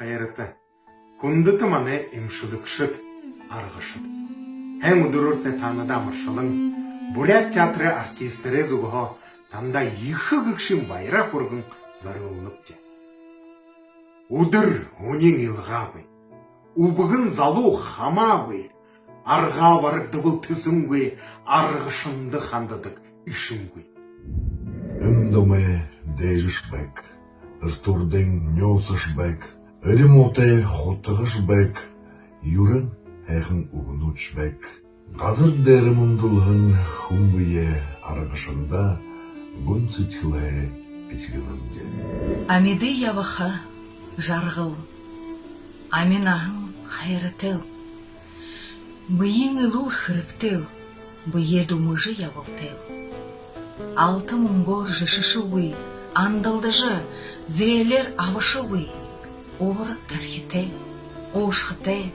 хайрыты. Кундыты маны имшылыкшыт, арғышыт. Hem удуруртне таныда мыршылың, бурят театры артистері зуғо танда ехы күкшін байра құрғын зарылыныпте. Удыр өнең илғабы, убығын залу хамабы, арға барықты бұл тізімгі, арғышынды хандыдық ішімгі. Өмдоме дейжішбек, ыртурдың нёсышбек, өлімоте хотығышбек, юрын әғін уғынучбек. Қазыр дәрі мұндылғын хүмбіе арғышында гүн сетхілі петілінімде. Амиды яваха жарғыл, аминахын хайрытыл, бұйың ұлур хырықтыл, бұйе думыжы явылтыл. Алты мұңгор жышышуы, андылдыжы, зиелер авышуы, ор тархите, ошхыте,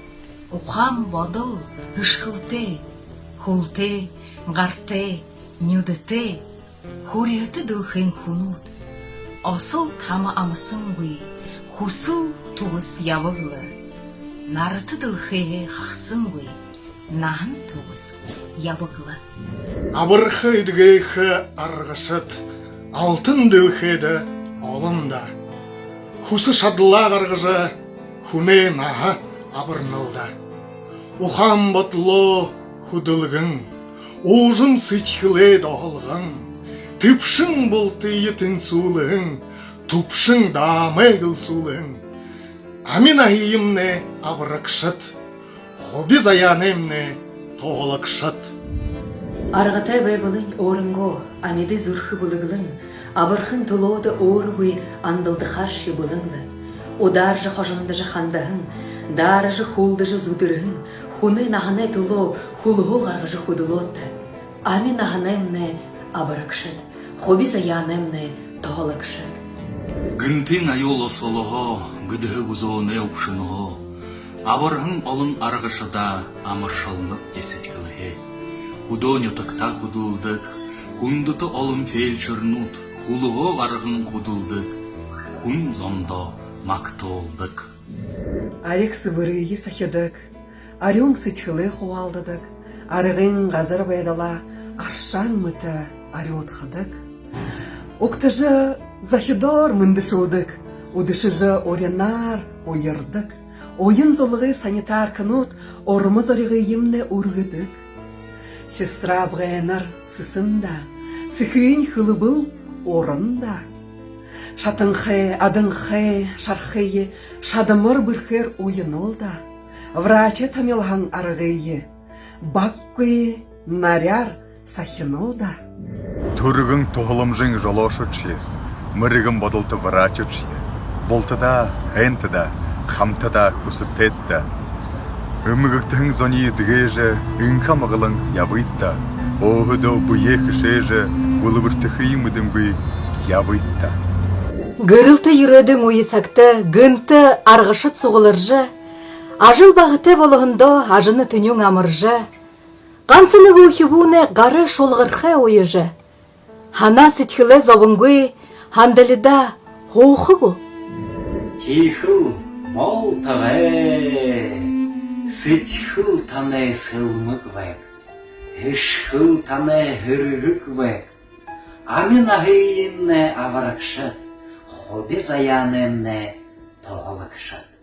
ухам бодыл, ұшқылте, хулте, ғарте, нюдыте, хурияты дылхын хунут. Осыл тамы амысын бұй, хусыл туғыз явылы. Нарыты дылхыге қақсын бұй, нағын туғыз явылы. Абырхы идгейхі арғышыт, алтын дылхеді олында. Хусы шадыла қарғыжы, хуне наға абырнылда. Ухам бұтлы худылғың, ожын сычхылы доғылғың, түпшің бұлты етін сулығың, түпшің дамайгыл сулығың. Амин айымне абырықшыт, хоби заянемне тоғылықшыт. Арғатай байбылын орынго, амеды зұрхы бұлығылын, абырхын тұлоды орығы андылды қаршы бұлыңлы. Ударжы қожымдыжы қандығын, дарыжы хулдыжы зудырығын, хуны нағаны тұло хулығы ғарғыжы худылоты. Амин нағанемне абырықшыт, хоби заянемне тоғылықшыт. Гүнтин айол осылығы, гүдігі ғузуыны өпшінығы, абырғын олын арғышыда амыршылынып десеткілігі. Худоню тықта худылдық, хундыты олын фельдшернут, хулығы арғын худылдық, хун зондо мактолдық. Арек сывырыйы сахедік, арюң сытхылы хуалдыдық, арығын ғазыр байдала аршан мұты арюотқыдық. Оқтыжы захидор мындышылдық, удышыжы орянар ойырдық, ойын золығы санитар кынут орымыз орығы емне урғыдық. Сестра бғайынар сысында, сықын хылыбыл орында. Шатынхай, адынхай, шархайы, шадымыр бірхер ойынылда. Врачы тамилған арғайы, баққы, наряр сахинылда. Түрігің тоғылымжың жолошычы, мұрығын бодылты врачычы, болтыда, әнтіда, қамтыда, күсіттетті. Өмігіктің зони дігежі, үнқамығылың явытта, оғыды бұе кішежі, ұлыбыртықы мүдімгі явытта. Гырылты юрыдың ойысақты, гынты арғышыт суғылыржы, ажыл бағыты болығында ажыны түнің амыржы, қансыны ғухибуны ғары шолғырхы ойыжы, хана сетхілі зовыңғы, хандалыда хоуқығу. Тихыл мол тағай, сетхыл таны сылмық вәк, үшхыл таны хүргік вәк, амин ағайымны аварақшыт, хоби заянемне тоғылықшыт.